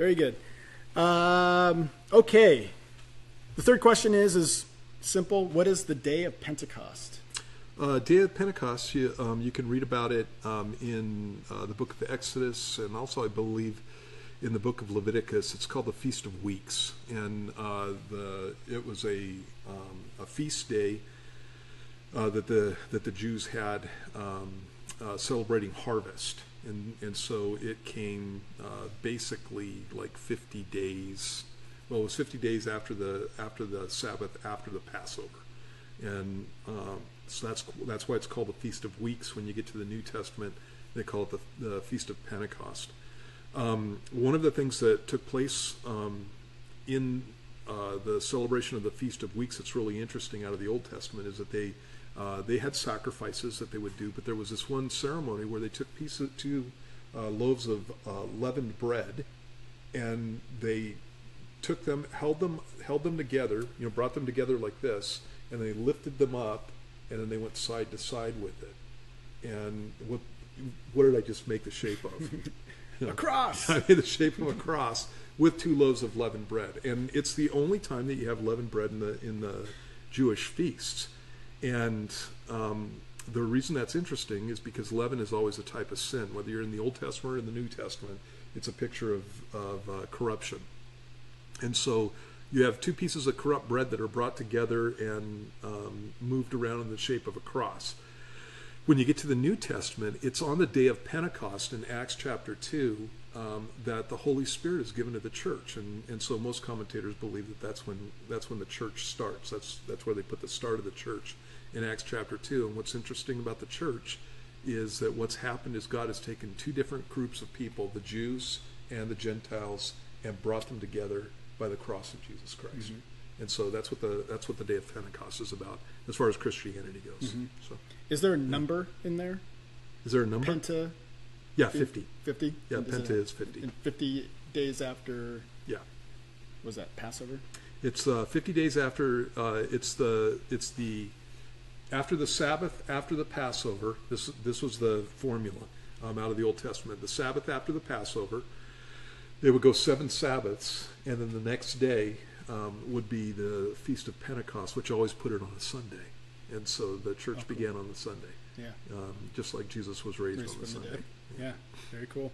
Very good. Okay. The third question is simple. What is the day of Pentecost? Day of Pentecost, you can read about it in the book of Exodus, and also I believe in the book of Leviticus. It's called the Feast of Weeks, and it was a feast day that the Jews had celebrating harvest, and so it came basically like 50 days. Well, it was 50 days after the Sabbath, after the Passover, and so that's why it's called the Feast of Weeks. When you get to the New Testament, they call it the Feast of Pentecost. One of the things that took place in the celebration of the Feast of Weeks that's really interesting out of the Old Testament is that they had sacrifices that they would do, but there was this one ceremony where they took two loaves of leavened bread, and they took them, held them together, brought them together like this, and they lifted them up, and then they went side to side with it. And what did I just make the shape of? A cross. I made the shape of a cross with 2 loaves of leavened bread, and it's the only time that you have leavened bread in the Jewish feasts. And the reason that's interesting is because leaven is always a type of sin. Whether you're in the Old Testament or in the New Testament, it's a picture of corruption. And so you have 2 pieces of corrupt bread that are brought together and moved around in the shape of a cross. When you get to the New Testament, it's on the day of Pentecost in Acts chapter 2 that the Holy Spirit is given to the church, and so most commentators believe that that's when the church starts. That's where they put the start of the church in Acts chapter 2. And what's interesting about the church is that what's happened is God has taken 2 different groups of people, the Jews and the Gentiles, and brought them together by the cross of Jesus Christ. Mm-hmm. And so that's what the day of Pentecost is about as far as Christianity goes. Mm-hmm. So, is there a number in there? Is there a number? Penta? Yeah, 50. 50? Yeah, Penta is 50. And 50 days after. Yeah. Was that Passover? It's 50 days after. It's the after the Sabbath, after the Passover. This was the formula out of the Old Testament. The Sabbath after the Passover. They would go 7 Sabbaths, and then the next day would be the Feast of Pentecost, which always put it on a Sunday. And so the church began on the Sunday. Yeah. Just like Jesus was raised on the Sunday. Yeah, very cool.